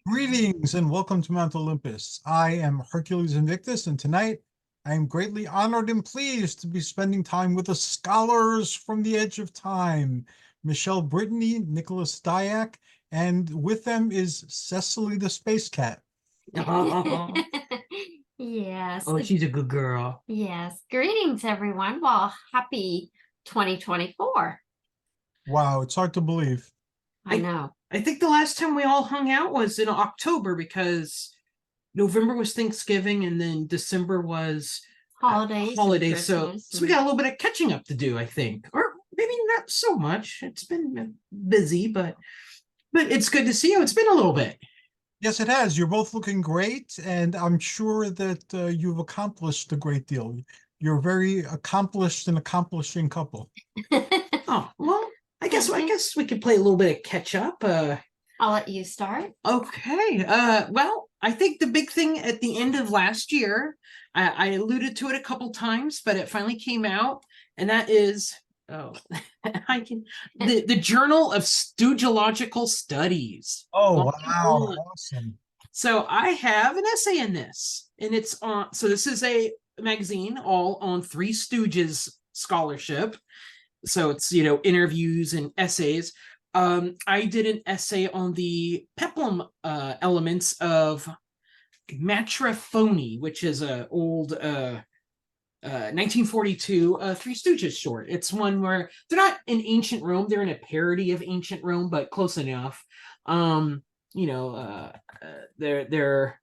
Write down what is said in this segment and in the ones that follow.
Greetings and welcome to Mount Olympus. I am Hercules Invictus, and tonight I am greatly honored and pleased to be spending time with the scholars from the edge of time, Michele, Brittany, Nicholas Diak, and with them is Cecily the Space Cat. Yes. Oh, she's a good girl. Yes. Greetings, everyone. Well, happy 2024. Wow, it's hard to believe. I know. I think the last time we all hung out was in October because November was Thanksgiving and then December was Holidays. holidays. So we got a little bit of catching up to do, I think, or maybe not so much. It's been busy, but it's good to see you. It's been a little bit. Yes, it has. You're both looking great, and I'm sure that you've accomplished a great deal. You're a very accomplished and accomplishing couple. Oh, well, I guess we could play a little bit of catch up. I'll let you start. Okay. Well, I think the big thing at the end of last year, I alluded to it a couple times, but it finally came out, and that is the Journal of Stoogological Studies. Oh, wow. Awesome. So I have an essay in this, and it's on. So this is a magazine all on Three Stooges scholarship. So it's interviews and essays. I did an essay on the peplum elements of matrophony, which is an old 1942 Three Stooges short. It's one where they're not in ancient Rome; they're in a parody of ancient Rome, but close enough. They're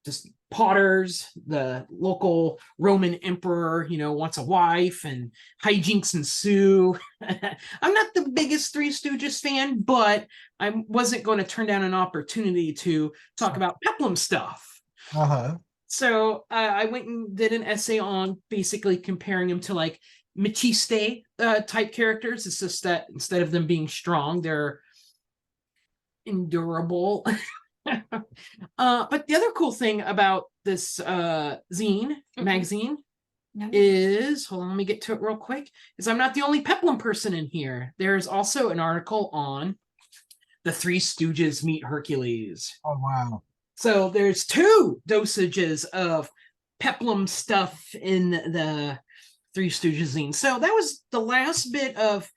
just potters. The local Roman emperor, wants a wife, and hijinks ensue. I'm not the biggest Three Stooges fan, but I wasn't going to turn down an opportunity to talk about peplum stuff. Uh-huh. So I went and did an essay on basically comparing them to like machiste type characters. It's just that instead of them being strong, they're endurable. But the other cool thing about this magazine is, hold on, let me get to it real quick, is I'm not the only peplum person in here. There's also an article on the Three Stooges meet Hercules. Oh, wow. So there's two dosages of peplum stuff in the Three Stooges zine. So that was the last bit of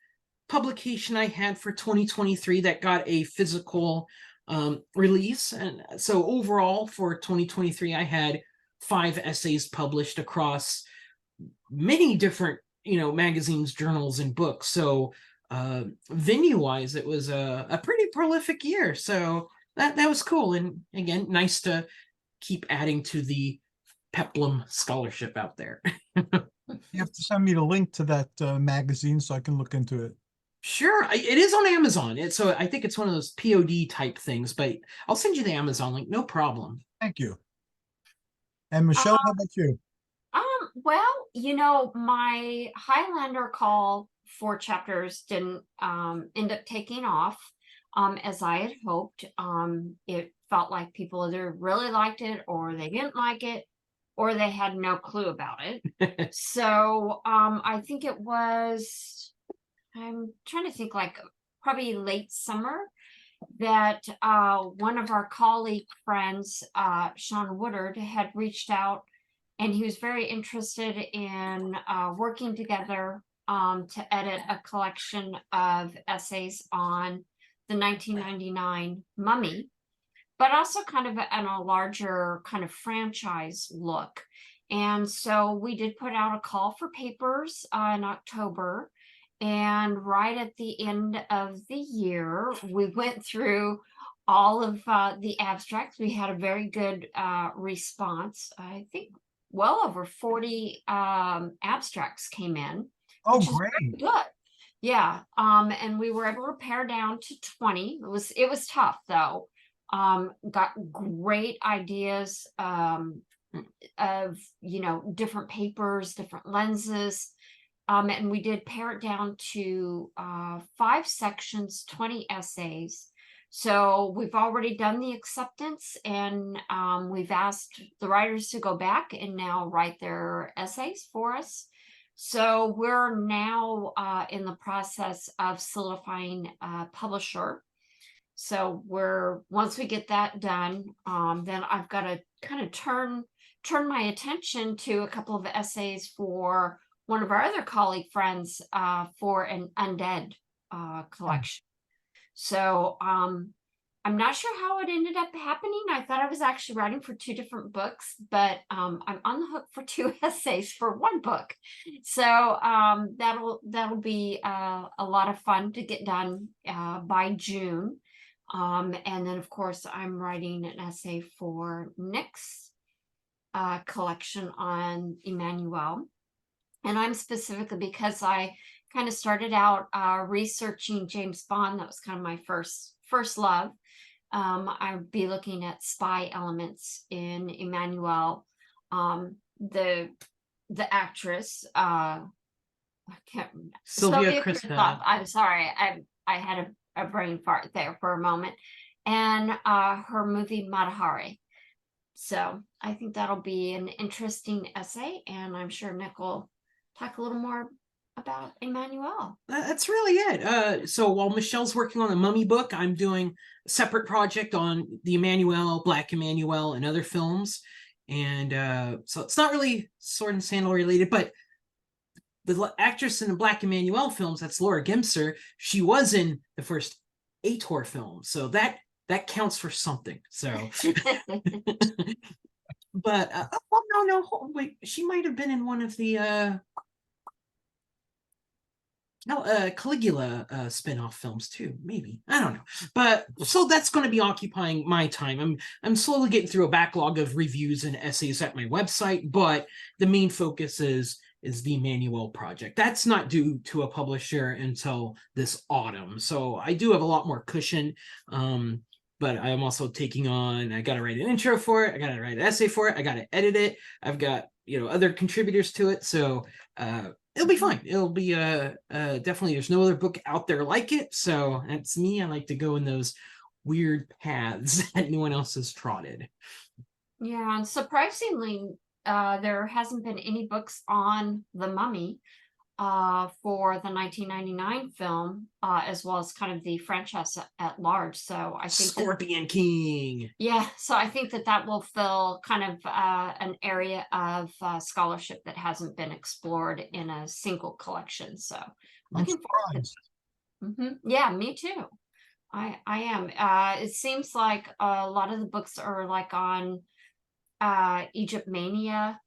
publication I had for 2023 that got a physical release. And so overall for 2023, I had 5 essays published across many different, magazines, journals, and books. So venue-wise, it was a pretty prolific year. So that was cool. And again, nice to keep adding to the peplum scholarship out there. You have to send me the link to that magazine so I can look into it. Sure, it is on Amazon. So I think it's one of those POD type things, but I'll send you the Amazon link, no problem. Thank you. And Michele, how about you? Well, my Highlander call for chapters didn't end up taking off as I had hoped. It felt like people either really liked it or they didn't like it, or they had no clue about it. So I think it was, I'm trying to think, like probably late summer, that one of our colleague friends, Sean Woodard, had reached out, and he was very interested in working together to edit a collection of essays on the 1999 Mummy, but also kind of in a larger kind of franchise look. And so we did put out a call for papers in October. And right at the end of the year, we went through all of the abstracts. We had a very good response. I think well over 40 abstracts came in. Oh, which is great. very good. Yeah. And we were able to pare down to 20. It was tough though. Got great ideas of, different papers, different lenses. And we did pare it down to 5 sections, 20 essays. So we've already done the acceptance, and we've asked the writers to go back and now write their essays for us. So we're now in the process of solidifying a publisher. So once we get that done, then I've got to kind of turn my attention to a couple of essays for one of our other colleague friends for an undead collection. So I'm not sure how it ended up happening. I thought I was actually writing for 2 different books, but I'm on the hook for 2 essays for 1 book. So that'll be a lot of fun to get done by June. And then of course I'm writing an essay for Nick's collection on Emmanuel. And I'm specifically, because I kind of started out researching James Bond. That was kind of my first love. I'd be looking at spy elements in Emmanuel. The actress, I can't remember. Sylvia Christoph. I'm sorry, I had a brain fart there for a moment. And her movie Matahari. So I think that'll be an interesting essay, and I'm sure Nick will talk a little more about Emmanuel. That's really it. So while Michelle's working on the Mummy book, I'm doing a separate project on the Emmanuel, Black Emmanuel, and other films. And so it's not really Sword and Sandal related, but the actress in the Black Emmanuel films, that's Laura Gimser, she was in the first Ator film. So that counts for something. So but well, no, wait, she might have been in one of the Caligula spin-off films too, maybe. I don't know. But so that's going to be occupying my time. I'm slowly getting through a backlog of reviews and essays at my website, but the main focus is the Emmanuel project. That's not due to a publisher until this autumn. So I do have a lot more cushion. But I'm also taking on, I got to write an intro for it. I got to write an essay for it. I got to edit it. I've got, other contributors to it. So it'll be fine. It'll be definitely, there's no other book out there like it. So that's me. I like to go in those weird paths that no one else has trotted. Yeah, and surprisingly, there hasn't been any books on the Mummy for the 1999 film, as well as kind of the franchise at large. So I think Scorpion King. Yeah, so I think that will fill kind of an area of scholarship that hasn't been explored in a single collection. So looking forward to it. Yeah, me too. I am. It seems like a lot of the books are like on Egypt Mania,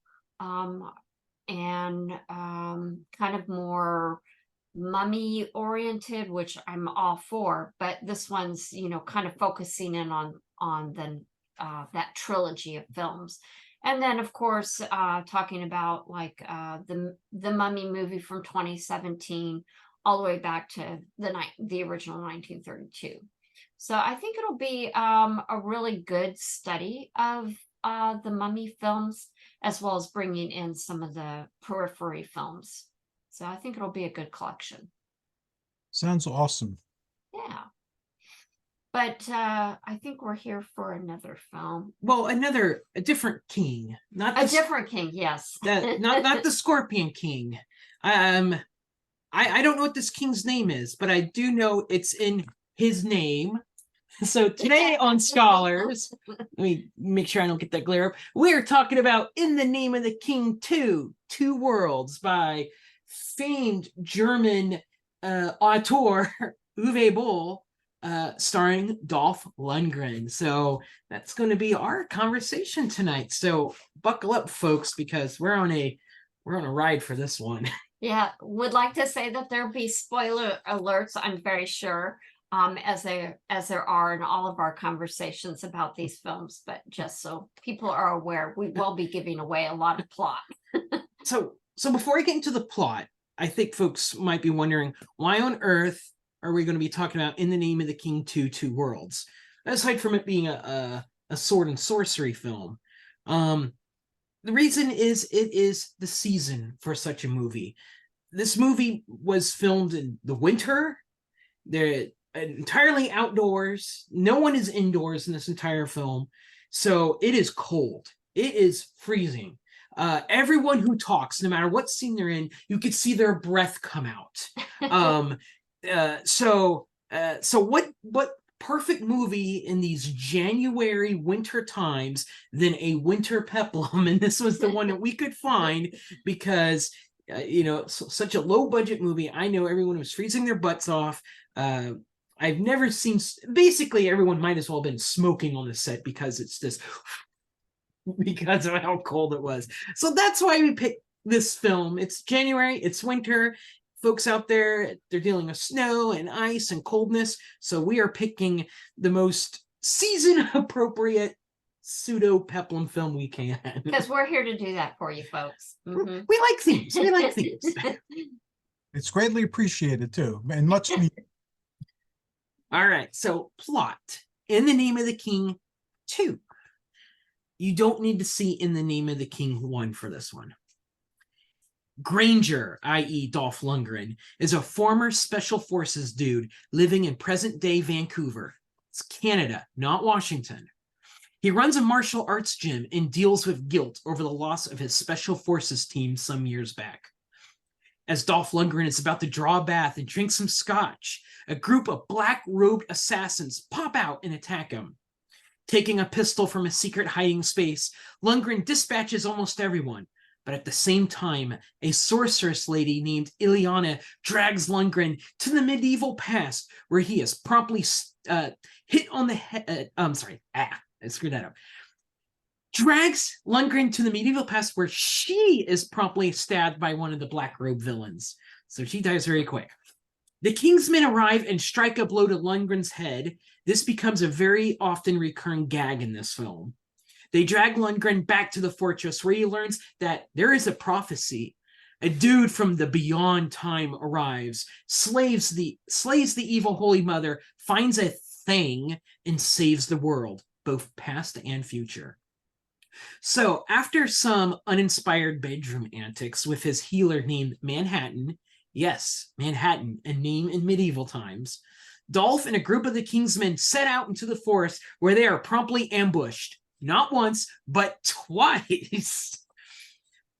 and kind of more mummy oriented, which I'm all for, but this one's kind of focusing in on the that trilogy of films. And then of course talking about like the Mummy movie from 2017 all the way back to the original 1932. So I think it'll be a really good study of the Mummy films, as well as bringing in some of the periphery films. So I think it'll be a good collection. Sounds awesome. Yeah. But I think we're here for another film. Well, a different king. Not a different king, yes. not the Scorpion King. I don't know what this king's name is, but I do know it's in his name. So today on Scholars, let me make sure I don't get that glare up. We're talking about In the Name of the King 2, Two Worlds by famed German auteur Uwe Boll, starring Dolph Lundgren. So that's going to be our conversation tonight. So buckle up, folks, because we're on a ride for this one. Yeah, would like to say that there'll be spoiler alerts, I'm very sure. As there are in all of our conversations about these films, but just so people are aware, we will be giving away a lot of plot. So before I get into the plot, I think folks might be wondering, why on earth are we going to be talking about In the Name of the King 2, Two Worlds? Aside from it being a sword and sorcery film. The reason is it is the season for such a movie. This movie was filmed in the winter. They're entirely outdoors. No one is indoors in this entire film. So it is cold. It is freezing. Everyone who talks, no matter what scene they're in, you could see their breath come out. So what perfect movie in these January winter times than a winter peplum, and this was the one that we could find because such a low budget movie. I know everyone was freezing their butts off. I've never seen, basically everyone might as well have been smoking on the set because it's just because of how cold it was. So that's why we picked this film. It's January, it's winter. Folks out there, they're dealing with snow and ice and coldness. So we are picking the most season appropriate pseudo peplum film we can. Because we're here to do that for you folks. Mhm. We like themes. We like themes. It's greatly appreciated too, and much needed. All right. So plot. In the Name of the King 2. You don't need to see In the Name of the King 1 for this one. Granger, i.e. Dolph Lundgren, is a former special forces dude living in present-day Vancouver. It's Canada, not Washington. He runs a martial arts gym and deals with guilt over the loss of his special forces team some years back. As Dolph Lundgren is about to draw a bath and drink some scotch, a group of black-robed assassins pop out and attack him. Taking a pistol from a secret hiding space, Lundgren dispatches almost everyone. But at the same time, a sorceress lady named Ileana drags Lundgren to the medieval past, where he is promptly hit on the head. I screwed that up. Drags Lundgren to the medieval past, where she is promptly stabbed by one of the black robe villains. So she dies very quick. The Kingsmen arrive and strike a blow to Lundgren's head. This becomes a very often recurring gag in this film. They drag Lundgren back to the fortress where he learns that there is a prophecy. A dude from the beyond time arrives, slays the evil Holy Mother, finds a thing, and saves the world, both past and future. So after some uninspired bedroom antics with his healer named Manhattan, yes, Manhattan, a name in medieval times, Dolph and a group of the Kingsmen set out into the forest where they are promptly ambushed. Not once, but twice.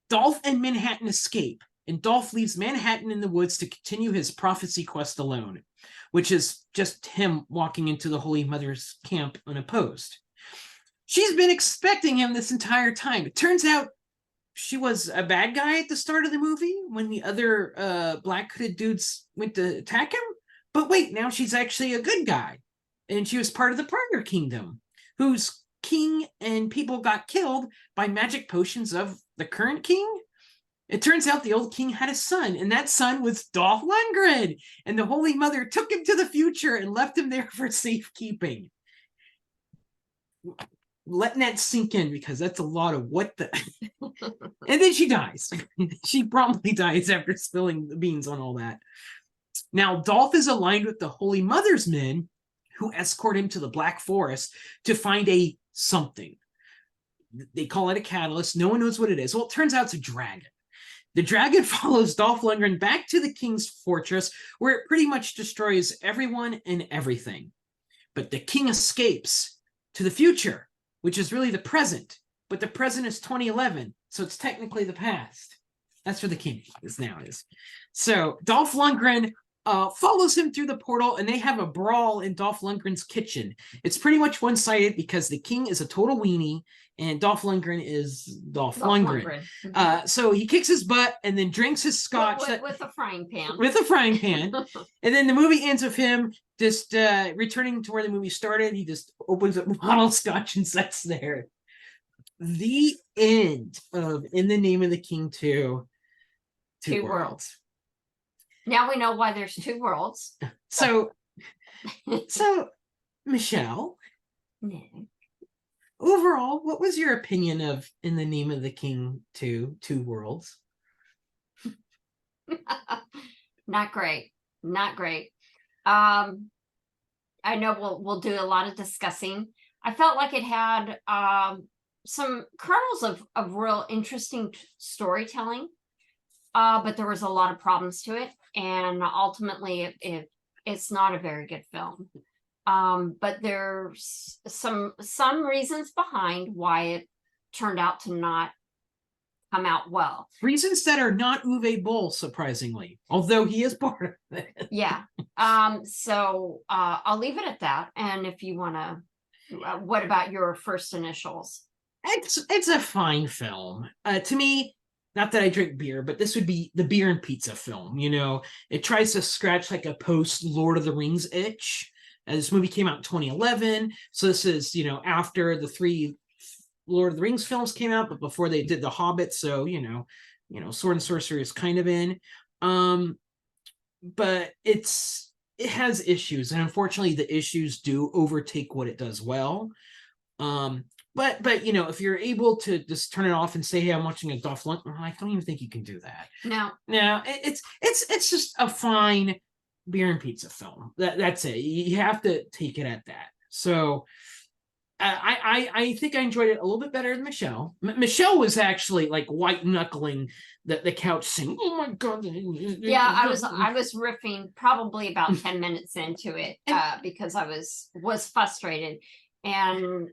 Dolph and Manhattan escape, and Dolph leaves Manhattan in the woods to continue his prophecy quest alone, which is just him walking into the Holy Mother's camp unopposed. She's been expecting him this entire time. It turns out she was a bad guy at the start of the movie when the other black hooded dudes went to attack him. But wait, now she's actually a good guy. And she was part of the prior kingdom, whose king and people got killed by magic potions of the current king. It turns out the old king had a son, and that son was Dolph Lundgren. And the Holy Mother took him to the future and left him there for safekeeping. Letting that sink in, because that's a lot of what the... And then she dies. She promptly dies after spilling the beans on all that. Now, Dolph is aligned with the Holy Mother's men, who escort him to the Black Forest to find a something. They call it a catalyst. No one knows what it is. Well, it turns out it's a dragon. The dragon follows Dolph Lundgren back to the king's fortress, where it pretty much destroys everyone and everything. But the king escapes to the future, which is really the present. But the present is 2011, so it's technically the past. That's where the king is now. So Dolph Lundgren follows him through the portal, and they have a brawl in Dolph Lundgren's kitchen. It's pretty much one-sided because the king is a total weenie, and Dolph Lundgren is Dolph Lundgren. So he kicks his butt and then drinks his scotch. With a frying pan. With a frying pan. And then the movie ends with him just returning to where the movie started. He just opens up a bottle of scotch and sits there. The end of In the Name of the King 2. Two worlds. Now we know why there's two worlds. So Michele, Nick. Overall, what was your opinion of In the Name of the King 2, Two Worlds? Not great. Not great. I know we'll do a lot of discussing. I felt like it had some kernels of real interesting storytelling, but there was a lot of problems to it, and ultimately it's not a very good film. But there's some reasons behind why it turned out to not come out well. Reasons that are not Uwe Boll, surprisingly, although he is part of it. Yeah. So I'll leave it at that. And if you want to, what about your first initials? It's a fine film. To me, not that I drink beer, but this would be the beer and pizza film. You know, it tries to scratch like a post Lord of the Rings itch. This movie came out in 2011, so this is, you know, after the 3 Lord of the Rings films came out, but before they did The Hobbit. So you know, Sword and Sorcery is kind of in. But it has issues, and unfortunately, the issues do overtake what it does well. But you know, if you're able to just turn it off and say, "Hey, I'm watching a Dolph Lundgren," I don't even think you can do that. No, It's just a fine beer and pizza film. That's it. You have to take it at that. So I think I enjoyed it a little bit better than Michele. Michele was actually like white knuckling the couch, saying, "Oh my god!" yeah, I was riffing probably about 10 minutes into it because I was frustrated. And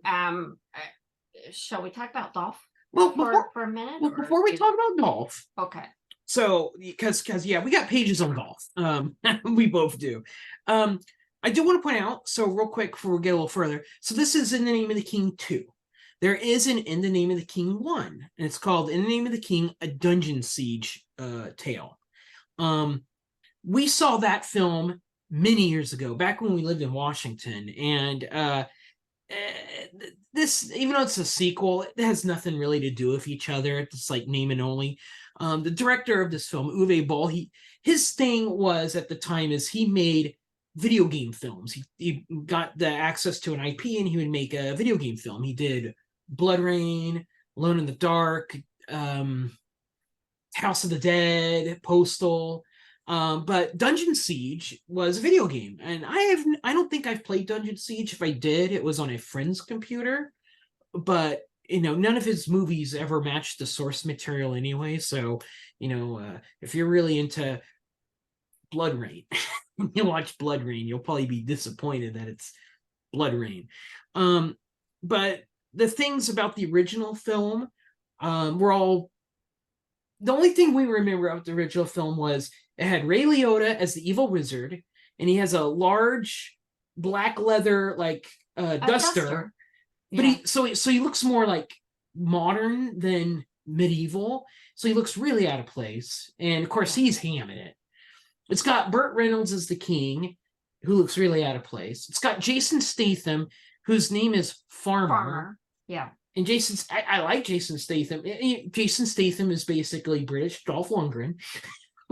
shall we talk about Dolph? Well, for a minute. Before we talk about Dolph, okay. so because yeah, we got pages on Dolph. We both do. I do want to point out, so real quick before we get a little further. So this is In the Name of the King 2. There is an In the Name of the King 1, and it's called In the Name of the King: A Dungeon Siege Tale. We saw that film many years ago, back when we lived in Washington, and this, even though it's a sequel, it has nothing really to do with each other. It's like name and only. The director of this film, Uwe Boll, his thing was at the time is he made video game films. He got the access to an IP, and he would make a video game film. He did Blood Rain, Alone in the Dark, House of the Dead, Postal. But Dungeon Siege was a video game, and I don't think I've played Dungeon Siege. If I did, it was on a friend's computer. But you know, none of his movies ever matched the source material anyway. So you know, if you're really into Blood Rain, you watch Blood Rain, you'll probably be disappointed that it's Blood Rain. But the things about the original film were all. The only thing we remember of the original film was it had Ray Liotta as the evil wizard, and he has a large black leather like duster. But yeah. he looks more like modern than medieval. So he looks really out of place. And of course, he's hamming it. It's got Burt Reynolds as the king, who looks really out of place. It's got Jason Statham, whose name is Farmer. Yeah. And I like Jason Statham. Jason Statham is basically British Dolph Lundgren.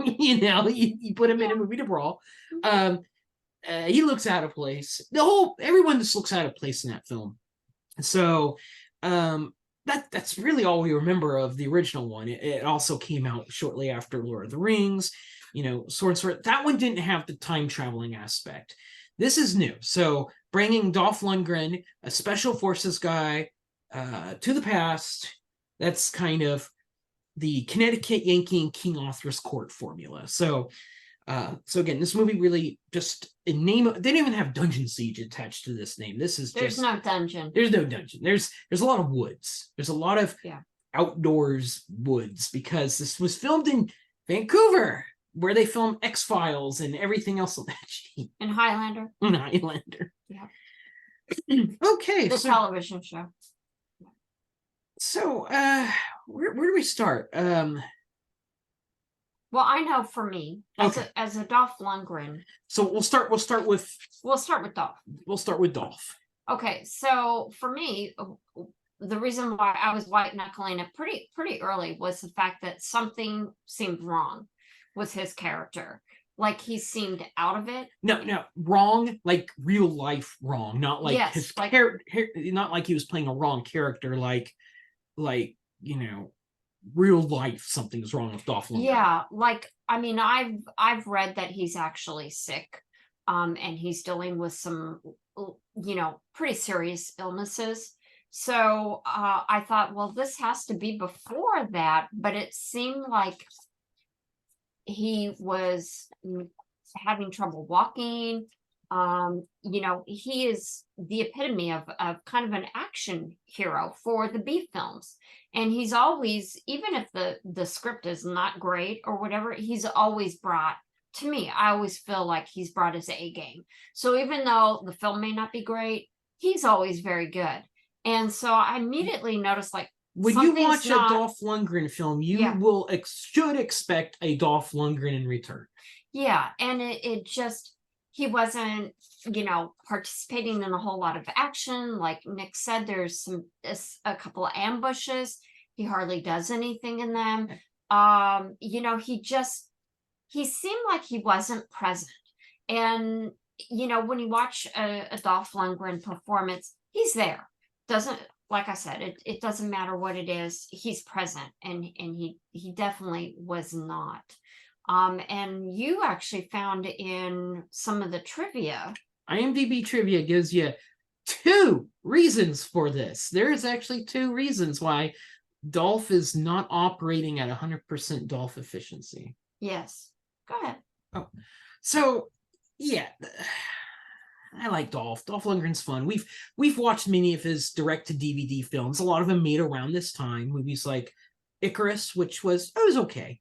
You know, you put him in a movie to brawl. He looks out of place. Everyone just looks out of place in that film. So that's really all we remember of the original one. It also came out shortly after Lord of the Rings. You know, Sword. That one didn't have the time traveling aspect. This is new. So bringing Dolph Lundgren, a special forces guy, to the past. That's kind of the Connecticut Yankee and King Arthur's court formula. So again, this movie really just they didn't even have Dungeon Siege attached to this name. There's no dungeon. There's no dungeon. There's a lot of woods. There's a lot of outdoors woods, because this was filmed in Vancouver, where they film X-Files and everything else on that sheet. In Highlander. In Highlander. Yeah. Okay. The television show. So where do we start? Well, I know for me, as a Dolph Lundgren. So we'll start with Dolph. We'll start with Dolph. Okay, so for me, the reason why I was white knuckling it pretty early was the fact that something seemed wrong with his character. Like he seemed out of it. No, wrong, like real life wrong, not like his character, not like he was playing a wrong character, like you know, real life something's wrong with Dolph Lundgren. Yeah, like I mean, I've read that he's actually sick, and he's dealing with some, you know, pretty serious illnesses. So I thought, well, this has to be before that, but it seemed like he was having trouble walking. You know, he is the epitome of kind of an action hero for the B films. And he's always, even if the script is not great or whatever, he's always brought, to me, I always feel like he's brought his A game. So even though the film may not be great, he's always very good. And so I immediately noticed, like, when you something's watch not- a Dolph Lundgren film, you Yeah. will should expect a Dolph Lundgren in return. Yeah, and it just, he wasn't, you know, participating in a whole lot of action. Like Nick said, there's a couple of ambushes. He hardly does anything in them. You know, he seemed like he wasn't present. And, you know, when you watch a Dolph Lundgren performance, he's there. Doesn't, like I said, it doesn't matter what it is, he's present, and he definitely was not. And you actually found in some of the trivia, IMDb trivia gives you 2 reasons for this. There is actually 2 reasons why Dolph is not operating at 100% Dolph efficiency. yes, go ahead. So, yeah, I like Dolph. Dolph Lundgren's fun. We've watched many of his direct-to-DVD films. A lot of them made around this time. Movies like Icarus, which was okay.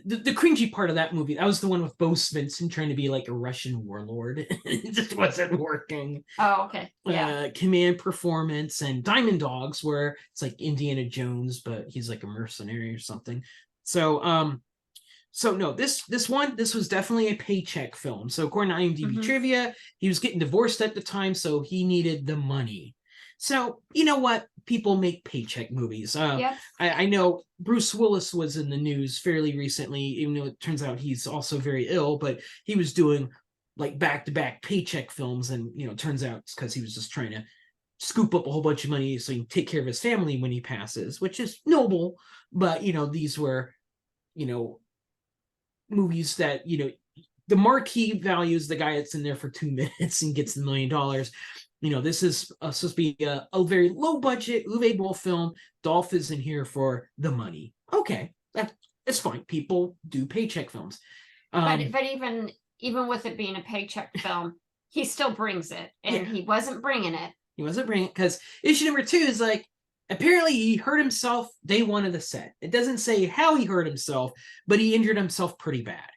The cringy part of that movie, that was the one with Bo Svensson trying to be like a Russian warlord. It just wasn't working. Oh, okay. Yeah. Command Performance and Diamond Dogs, where it's like Indiana Jones, but he's like a mercenary or something. So no, this was definitely a paycheck film. So according to IMDb trivia, he was getting divorced at the time, so he needed the money. So you know what? People make paycheck movies. Yep. I know Bruce Willis was in the news fairly recently, even though it turns out he's also very ill, but he was doing like back-to-back paycheck films, and you know, it turns out it's because he was just trying to scoop up a whole bunch of money so he can take care of his family when he passes, which is noble. But you know, these were, you know, movies that, you know, the marquee value is the guy that's in there for 2 minutes and gets the $1 million. You know, this is supposed to be a very low budget Uwe Boll film. Dolph is in here for the money. Okay, that's fine. People do paycheck films. But even with it being a paycheck film, he still brings it, and he wasn't bringing it. He wasn't bringing it because issue number 2 is like, apparently he hurt himself day 1 of the set. It doesn't say how he hurt himself, but he injured himself pretty bad.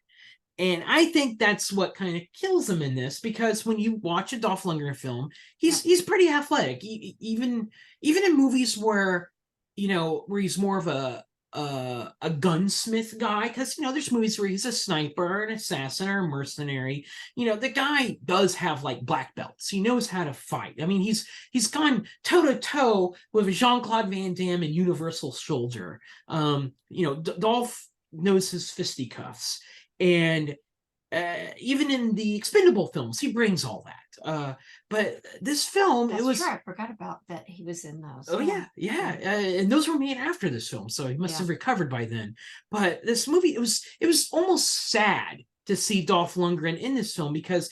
And I think that's what kind of kills him in this, because when you watch a Dolph Lundgren film, he's pretty athletic. Even in movies where, you know, where he's more of a gunsmith guy, because you know, there's movies where he's a sniper, an assassin, or a mercenary. You know, the guy does have like black belts. He knows how to fight. I mean, he's gone toe to toe with Jean-Claude Van Damme and Universal Soldier. You know, Dolph knows his fisticuffs. And even in the Expendable films, he brings all that. But this film, That's it was true. I forgot about that. He was in those. Oh yeah. And those were made after this film, so he must have recovered by then. But this movie, it was almost sad to see Dolph Lundgren in this film, because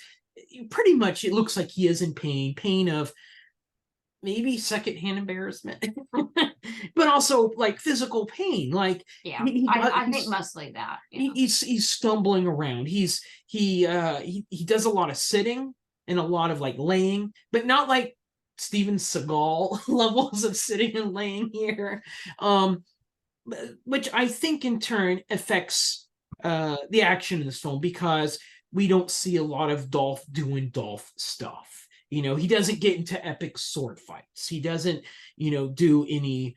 pretty much it looks like he is in pain of maybe secondhand embarrassment, but also like physical pain. Like I think mostly that. He's stumbling around. He does a lot of sitting and a lot of like laying, but not like Steven Seagal levels of sitting and laying here, which I think in turn affects the action in this film, because we don't see a lot of Dolph doing Dolph stuff. You know, he doesn't get into epic sword fights. He doesn't, you know, do any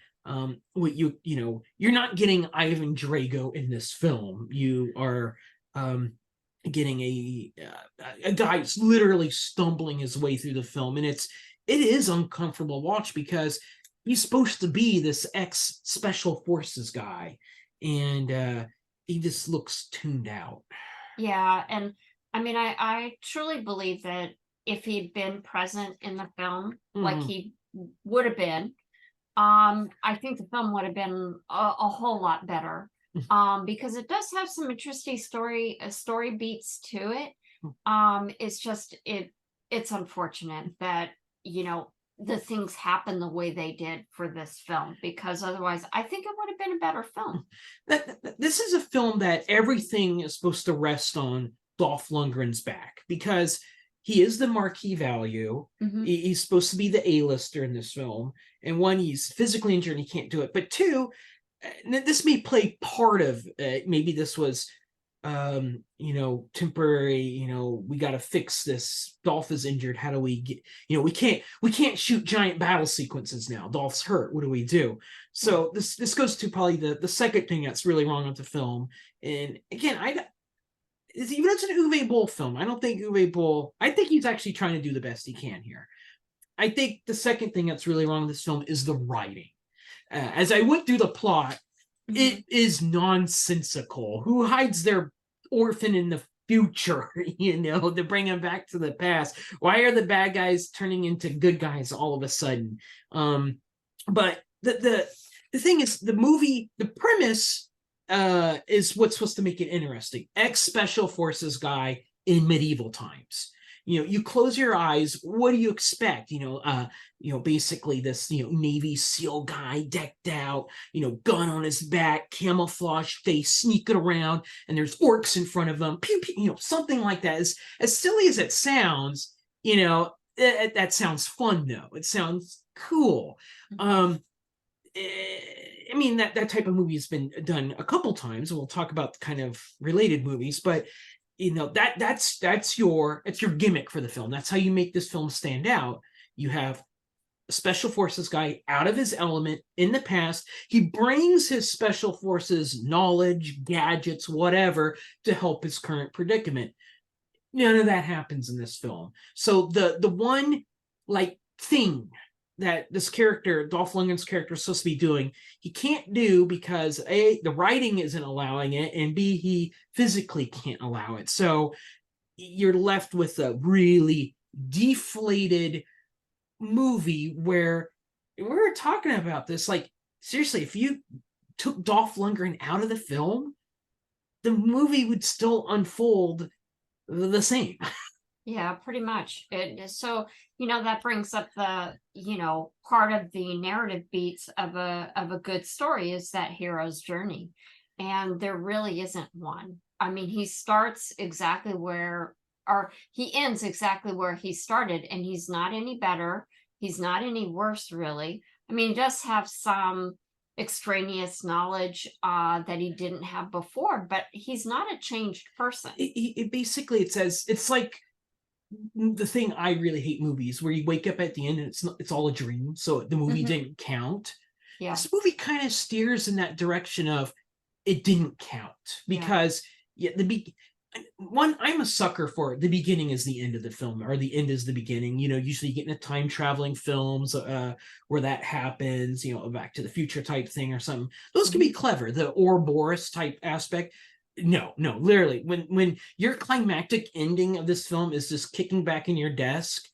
what you know, you're not getting Ivan Drago in this film. You are getting a guy who's literally stumbling his way through the film, and it is uncomfortable to watch, because he's supposed to be this ex-special forces guy, and he just looks tuned out. Yeah, and I mean, I truly believe that if he'd been present in the film, like he would have been, I think the film would have been a whole lot better. Because it does have some interesting story beats to it. It's just it's unfortunate that, you know, the things happen the way they did for this film, because otherwise I think it would have been a better film. This is a film that everything is supposed to rest on Dolph Lundgren's back, because he is the marquee value. Mhm. He's supposed to be the A-lister in this film. And one, he's physically injured and he can't do it. But two, this may play part of maybe this was temporary, we got to fix this. Dolph is injured. How do we get, we can't shoot giant battle sequences now. Dolph's hurt. What do we do? So this goes to probably the second thing that's really wrong with the film. And again, even though it's an Uwe Boll film, I don't think Uwe Boll, I think he's actually trying to do the best he can here. I think the second thing that's really wrong with this film is the writing. As I went through the plot, it is nonsensical. Who hides their orphan in the future, to bring him back to the past? Why are the bad guys turning into good guys all of a sudden? But the thing is, the movie, the premise is what's supposed to make it interesting. Ex-special forces guy in medieval times. You close your eyes, what do you expect? Basically this, Navy SEAL guy decked out, gun on his back, camouflage face, sneaking around, and there's orcs in front of him, pew, pew, something like that. As silly as it sounds, that sounds fun though. It sounds cool. I mean, that type of movie has been done a couple times. We'll talk about kind of related movies, but that's your gimmick for the film. That's how you make this film stand out. You have a special forces guy out of his element in the past. He brings his special forces knowledge, gadgets, whatever, to help his current predicament. None of that happens in this film. So the one thing that this character, Dolph Lundgren's character, is supposed to be doing, he can't do because A, the writing isn't allowing it, and B, he physically can't allow it. So you're left with a really deflated movie where we were talking about this. Seriously, if you took Dolph Lundgren out of the film, the movie would still unfold the same. Yeah, pretty much. So, that brings up the, part of the narrative beats of a good story is that hero's journey. And there really isn't one. I mean, he starts exactly where, or he ends exactly where he started, and he's not any better. He's not any worse, really. I mean, he does have some extraneous knowledge that he didn't have before, but he's not a changed person. It basically, it says, it's like the thing I really hate movies where you wake up at the end and it's all a dream, so the movie didn't count. Yeah. This movie kind of steers in that direction of it didn't count because I'm a sucker for the beginning is the end of the film, or the end is the beginning. Usually you get into time traveling films where that happens, a Back to the Future type thing or something. Those can be clever, the Ouroboros type aspect. No, literally, when your climactic ending of this film is just kicking back in your desk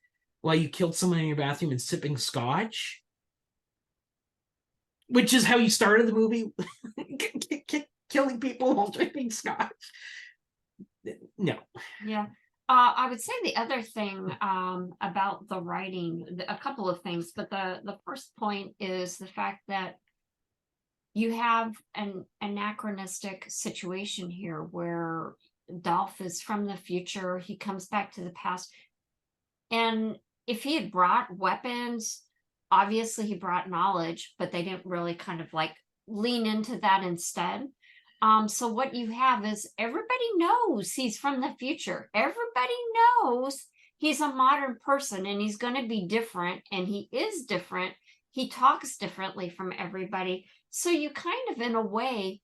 while you killed someone in your bathroom and sipping scotch, which is how you started the movie, killing people while drinking scotch. No. Yeah. I would say the other thing about the writing, a couple of things, but the first point is the fact that you have an anachronistic situation here where Dolph is from the future. He comes back to the past. And if he had brought weapons, obviously he brought knowledge, but they didn't really kind of lean into that instead. So what you have is everybody knows he's from the future. Everybody knows he's a modern person and he's going to be different, and he is different. He talks differently from everybody. So you kind of, in a way,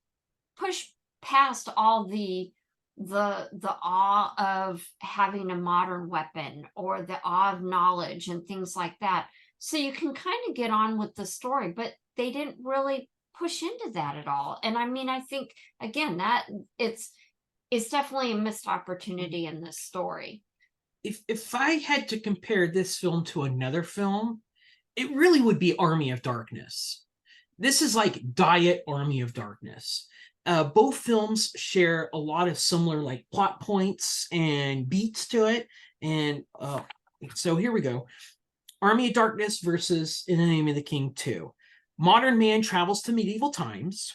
push past all the awe of having a modern weapon or the awe of knowledge and things like that. So you can kind of get on with the story, but they didn't really push into that at all. And I mean, I think, again, that it's definitely a missed opportunity in this story. If I had to compare this film to another film, it really would be Army of Darkness. This is like Diet Army of Darkness. Both films share a lot of similar plot points and beats to it. And so here we go. Army of Darkness versus In the Name of the King 2. Modern man travels to medieval times.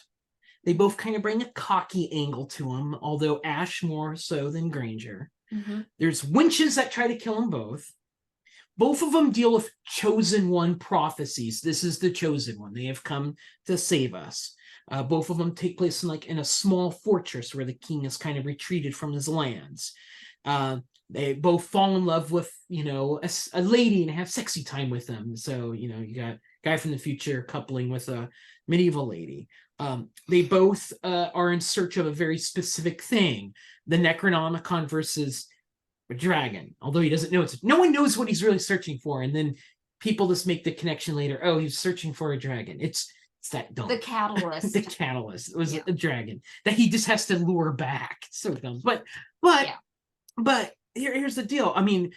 They both kind of bring a cocky angle to them, although Ash more so than Granger. There's winches that try to kill them both. Both of them deal with chosen one prophecies. This is the chosen one. They have come to save us. Both of them take place in a small fortress where the king has kind of retreated from his lands. They both fall in love with, a lady and have sexy time with them. So, you got a guy from the future coupling with a medieval lady. They both are in search of a very specific thing. The Necronomicon versus a dragon, although he doesn't know no one knows what he's really searching for, and then people just make the connection later. Oh, he's searching for a dragon. It's that dumb. The catalyst. The catalyst was a dragon that he just has to lure back. So dumb. But here's the deal. I mean,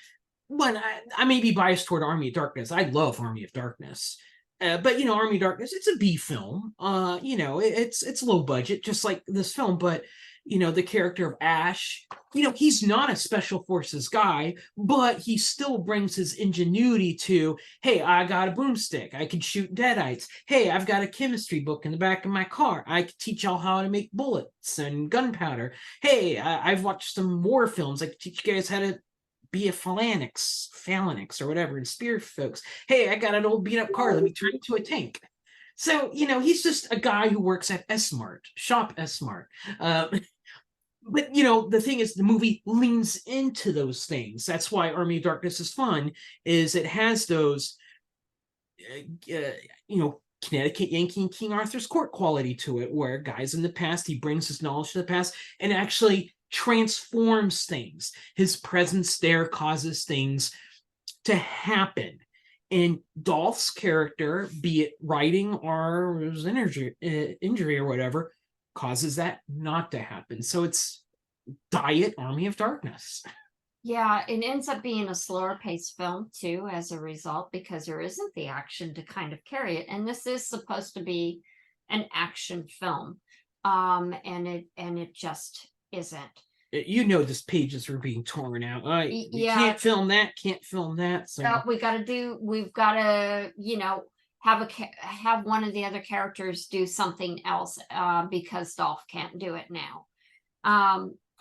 when I may be biased toward Army of Darkness. I love Army of Darkness. But Army of Darkness, it's a B film. It's low budget, just like this film. But the character of Ash, he's not a special forces guy, but he still brings his ingenuity to, hey, I got a boomstick, I can shoot deadites. Hey, I've got a chemistry book in the back of my car, I can teach y'all how to make bullets and gunpowder. Hey, I've watched some war films, I can teach you guys how to be a phalanx or whatever, and spear folks. Hey, I got an old beat up car, let me turn it into a tank. So, he's just a guy who works at S-Mart, shop S-Mart. But, the thing is, the movie leans into those things. That's why Army of Darkness is fun, is it has those, Connecticut Yankee and King Arthur's Court quality to it, where guys in the past, he brings his knowledge to the past and actually transforms things. His presence there causes things to happen. And Dolph's character, be it writing or his injury or whatever, causes that not to happen. So it's diet Army of Darkness. Yeah, it ends up being a slower paced film too, as a result, because there isn't the action to kind of carry it. And this is supposed to be an action film. And it just isn't. This pages are being torn out. You can't film that. So we've got to, have one of the other characters do something else, because Dolph can't do it now.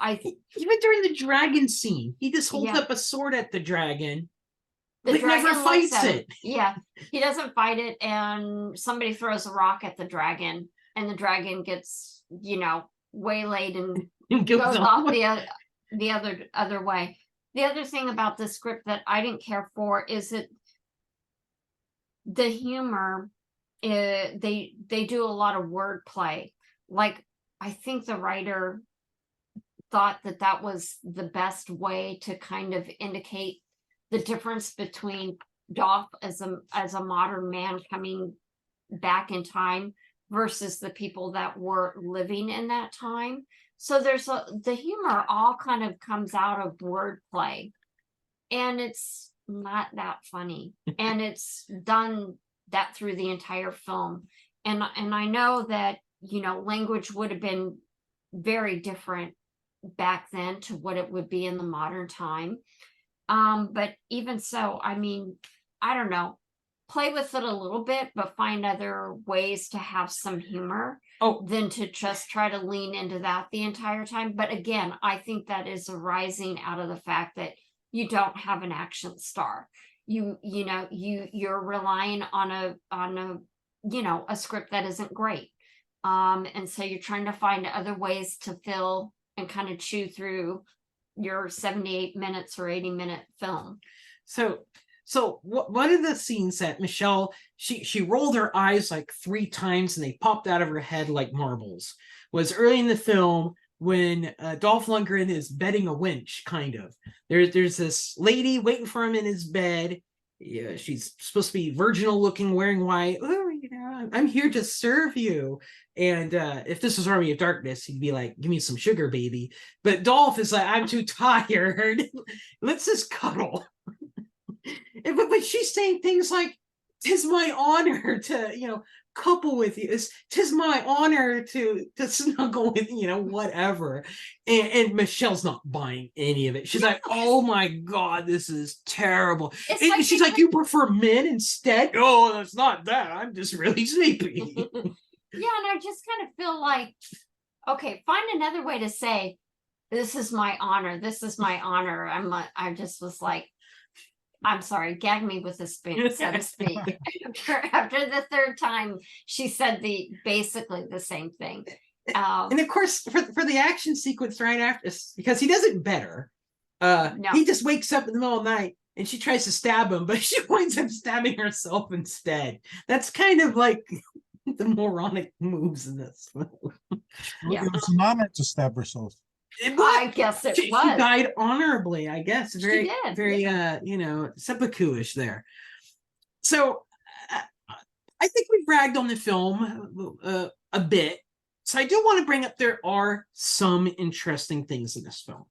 Even during the dragon scene, he just holds up a sword at the dragon. The dragon never fights it. Yeah, he doesn't fight it, and somebody throws a rock at the dragon, and the dragon gets, waylaid and goes off the other way. The other thing about this script that I didn't care for is that the humor, they do a lot of wordplay. Like, I think the writer thought that was the best way to kind of indicate the difference between Dolph as a modern man coming back in time versus the people that were living in that time. So the humor all kind of comes out of wordplay, and it's not that funny. And it's done that through the entire film. And I know that, language would have been very different back then to what it would be in the modern time. But even so, I mean, I don't know, play with it a little bit, but find other ways to have some humor than to just try to lean into that the entire time. But again, I think that is arising out of the fact that you don't have an action star. You're relying on a script that isn't great. And so you're trying to find other ways to fill and kind of chew through your 78 minutes or 80-minute film. So one of the scenes that Michele, she rolled her eyes like 3 times and they popped out of her head like marbles, was early in the film when Dolph Lundgren is bedding a winch, kind of. There's this lady waiting for him in his bed. Yeah, she's supposed to be virginal looking, wearing white. Oh, I'm here to serve you. And if this was Army of Darkness, he'd be like, give me some sugar, baby. But Dolph is like, I'm too tired. Let's just cuddle. But she's saying things like, "'Tis my honor to, couple with you. Tis my honor to snuggle with, whatever." And Michelle's not buying any of it. She's like, "Oh my God, this is terrible." And she's like, "You prefer men instead?" "Oh, that's not that. I'm just really sleepy." Yeah, and I just kind of feel like, okay, find another way to say, this is my honor. This is my honor. I just was like, I'm sorry, gag me with a spoon, so to speak. After the third time, she said basically the same thing. And of course, for the action sequence right after, because he does it better. No. He just wakes up in the middle of the night and she tries to stab him, but she winds up stabbing herself instead. That's kind of like the moronic moves in this film. Yeah. It was an honor to stab herself. I guess it She was. died honorably, I guess. She Very, did, very, you know, seppuku-ish there. So I think we've ragged on the film a bit. So I do want to bring up there are some interesting things in this film.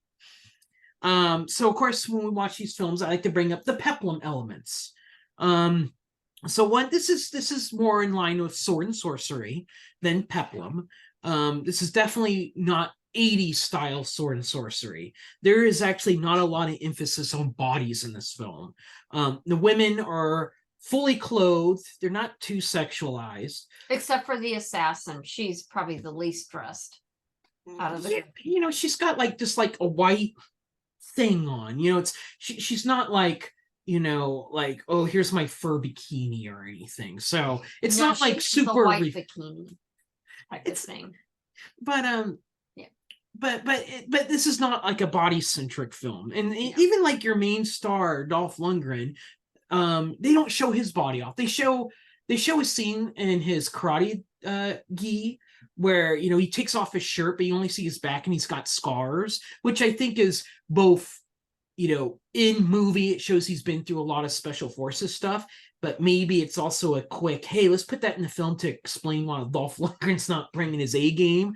So of course, when we watch these films, I like to bring up the peplum elements. So this is more in line with sword and sorcery than peplum. This is definitely not 80s style sword and sorcery. There is actually not a lot of emphasis on bodies in this film. The women are fully clothed. They're not too sexualized. Except for the assassin. She's probably the least dressed out of the You know, she's got like just like a white thing on. You know, she's not like, you know, like, oh, here's my fur bikini or anything. So it's No, not like she's super the white bikini type of thing. But Yeah. but this is not like a body centric film. And No. even like your main star Dolph Lundgren, they don't show his body off. They show a scene in his karate gi where, you know, he takes off his shirt, but you only see his back and he's got scars, which I think is both, you know, in movie, it shows he's been through a lot of special forces stuff, but maybe it's also a quick, hey, let's put that in the film to explain why Dolph Lundgren's not bringing his A game.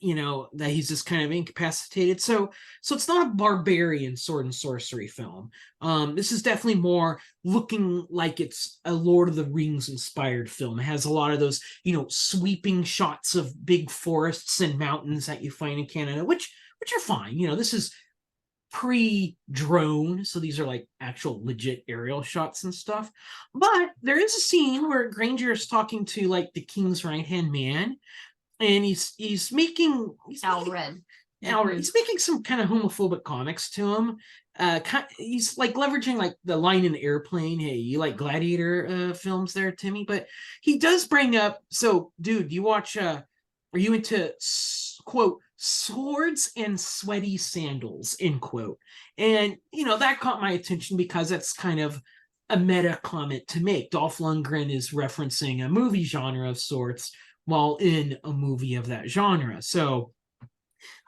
You know, that he's just kind of incapacitated. So it's not a barbarian sword and sorcery film. This is definitely more looking like it's a Lord of the Rings inspired film. It has a lot of those, you know, sweeping shots of big forests and mountains that you find in Canada, which are fine. You know, this is pre-drone, so these are like actual legit aerial shots and stuff. But there is a scene where Granger is talking to like the king's right-hand man, and he's making Alred. he's making some kind of homophobic comments to him. He's like leveraging like the line in the airplane, hey, you like gladiator films there, Timmy? But he does bring up, so dude, you watch are you into quote swords and sweaty sandals, end quote? And you know, that caught my attention because that's kind of a meta comment to make. Dolph Lundgren is referencing a movie genre of sorts while in a movie of that genre. So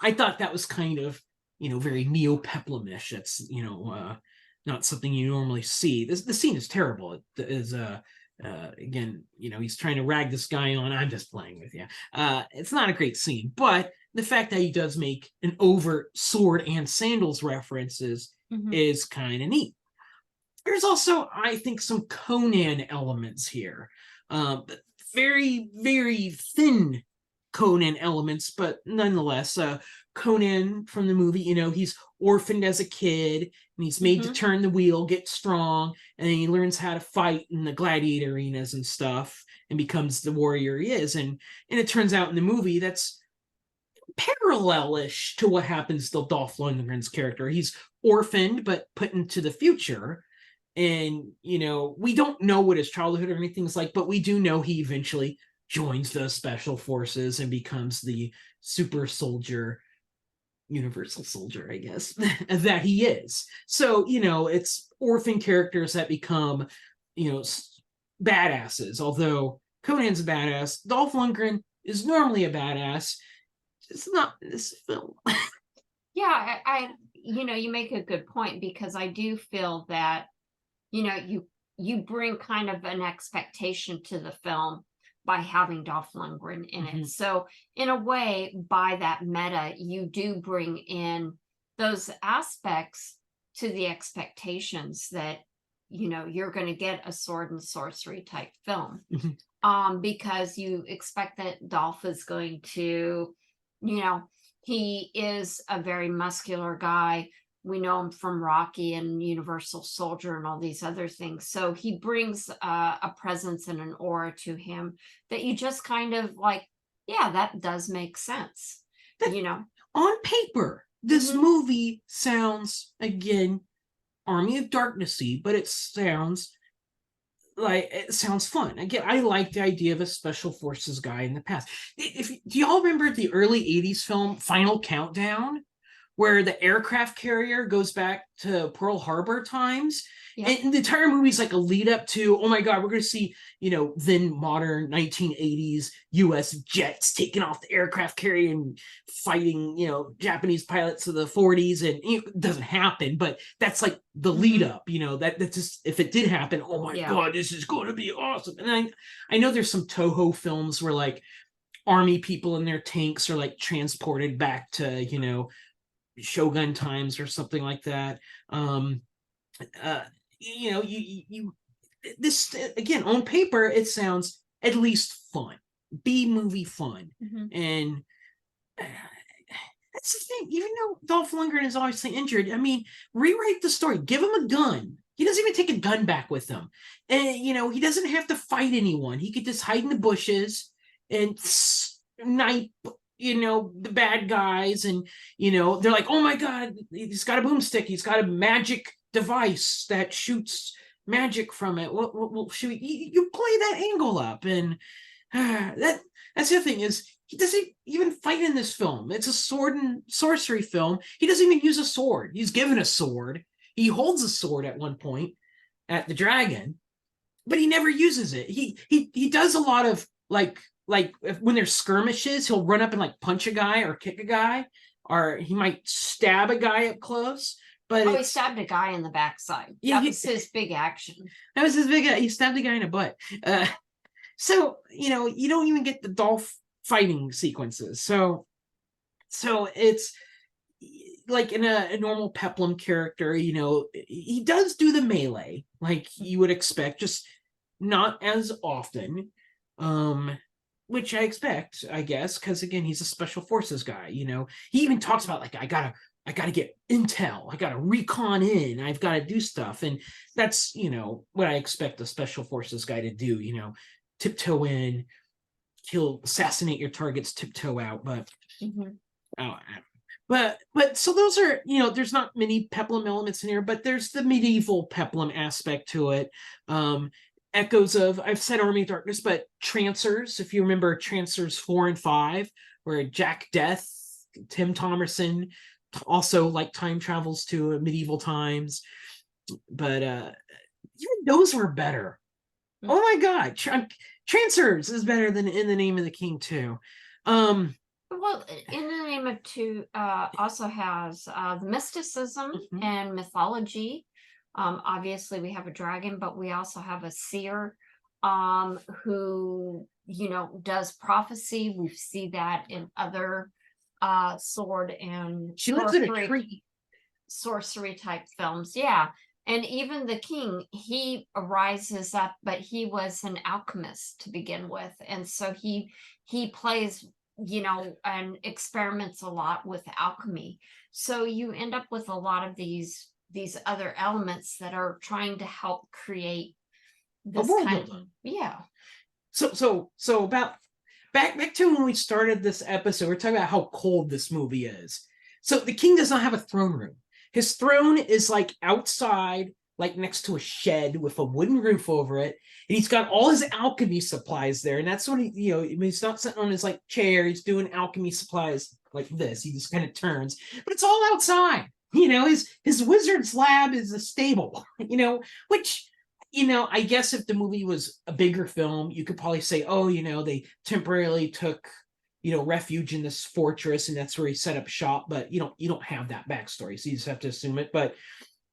I thought that was kind of, you know, very neo-peplumish. It's, you know, not something you normally see. The scene is terrible. It is again, you know, he's trying to rag this guy on. I'm just playing with you. It's not a great scene, but the fact that he does make an overt sword and sandals references is kind of neat. There's also, I think, some Conan elements here. Very, very thin Conan elements, but nonetheless, Conan from the movie, you know, he's orphaned as a kid and he's made to turn the wheel, get strong, and then he learns how to fight in the gladiator arenas and stuff and becomes the warrior he is. And it turns out in the movie that's parallelish to what happens to Dolph Lundgren's character. He's orphaned but put into the future. And, you know, we don't know what his childhood or anything's like, but we do know he eventually joins the special forces and becomes the super soldier, universal soldier, I guess, that he is. So, you know, it's orphan characters that become, you know, badasses. Although Conan's a badass, Dolph Lundgren is normally a badass. It's not in this film. Yeah, I you know, you make a good point, because I do feel that, you know, you bring kind of an expectation to the film by having Dolph Lundgren in it. So in a way, by that meta, you do bring in those aspects to the expectations that, you know, you're going to get a sword and sorcery type film. Because you expect that Dolph is going to, you know, he is a very muscular guy. We know him from Rocky and Universal Soldier and all these other things. So he brings a presence and an aura to him that you just kind of like, yeah, that does make sense, you know. on paper, this Mhm. movie sounds, again, Army of Darknessy, but it sounds fun. Again, I like the idea of a special forces guy in the past. Do y'all remember the early 80s film Final Countdown, where the aircraft carrier goes back to Pearl Harbor times? Yep. And the entire movie is like a lead up to, oh my God, we're going to see, then modern 1980s US jets taking off the aircraft carrier and fighting, Japanese pilots of the 40s. And it doesn't happen, but that's like the lead up, that's just, if it did happen, oh my Yeah. God, this is going to be awesome. And I know there's some Toho films where like army people in their tanks are like transported back to, Shogun times or something like that. You this, again, on paper it sounds at least fun, B movie fun. Mhm. And that's the thing, even though Dolph Lundgren is obviously injured, I mean, rewrite the story, give him a gun. He doesn't even take a gun back with him, and he doesn't have to fight anyone. He could just hide in the bushes and snipe the bad guys. And they're like, oh my God, he's got a boomstick, he's got a magic device that shoots magic from it. Well, should you play that angle up? And that's the other thing, is he doesn't even fight in this film. It's a sword and sorcery film. He doesn't even use a sword. He's given a sword. He holds a sword at one point at the dragon, but he never uses it. He does a lot of like when there's skirmishes, he'll run up and like punch a guy or kick a guy, or he might stab a guy up close. But he stabbed a guy in the backside. Yeah, that was his big action. That was his big. He stabbed a guy in the butt. So you don't even get the Dolph fighting sequences. So it's like in a normal Peplum character, he does do the melee like you would expect, just not as often. Which I expect, I guess, because again, he's a special forces guy. He even talks about like, I gotta get intel, I gotta recon in, I've got to do stuff. And that's what I expect a special forces guy to do. Tiptoe in, assassinate your targets, tiptoe out. But but so those are, there's not many Peplum elements in here, but there's the medieval Peplum aspect to it. Echoes of, I've said Army of Darkness, but Trancers, if you remember Trancers 4 and 5, where Jack Death, Tim Thomerson also like time travels to medieval times. But even those were better. Oh my God, Trancers is better than In the Name of the King too. Well, In the Name of Two also has the mysticism and mythology. Obviously we have a dragon, but we also have a seer who does prophecy. We see that in other sword and she lives in a tree. Sorcery type films. Yeah. And even the king, he rises up, but he was an alchemist to begin with. And so he plays, and experiments a lot with alchemy. So you end up with a lot of these other elements that are trying to help create this kind of, yeah. So about back to when we started this episode, we're talking about how cold this movie is. So the king does not have a throne room. His throne is like outside, like next to a shed with a wooden roof over it. And he's got all his alchemy supplies there. And that's when he's not sitting on his like chair. He's doing alchemy supplies like this. He just kind of turns, but it's all outside. His wizard's lab is a stable, which, I guess if the movie was a bigger film, you could probably say, oh, they temporarily took, refuge in this fortress and that's where he set up shop. But you don't have that backstory, so you just have to assume it. But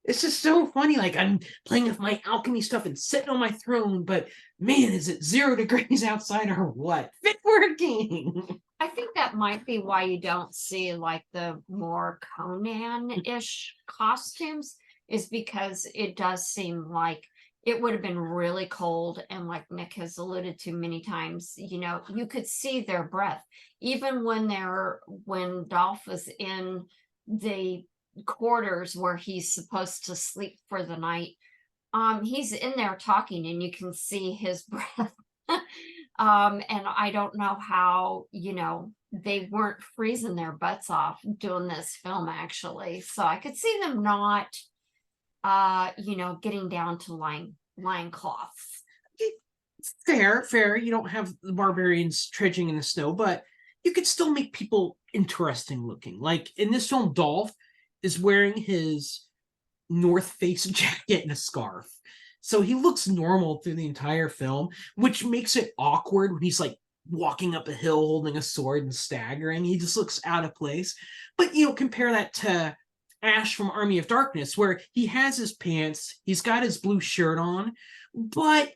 it's just so funny. Like, I'm playing with my alchemy stuff and sitting on my throne, but man, is it 0 degrees outside or what? Fit working. I think that might be why you don't see like the more Conan-ish costumes, is because it does seem like it would have been really cold. And like Nick has alluded to many times, you could see their breath. Even when Dolph was in the quarters where he's supposed to sleep for the night, he's in there talking and you can see his breath. And I don't know how, they weren't freezing their butts off doing this film, actually. So I could see them not, getting down to line cloths. Fair. You don't have the barbarians trudging in the snow, but you could still make people interesting looking. Like in this film, Dolph is wearing his North Face jacket and a scarf. So he looks normal through the entire film, which makes it awkward when he's like walking up a hill holding a sword and staggering. He just looks out of place. But compare that to Ash from Army of Darkness, where he has his pants, he's got his blue shirt on, but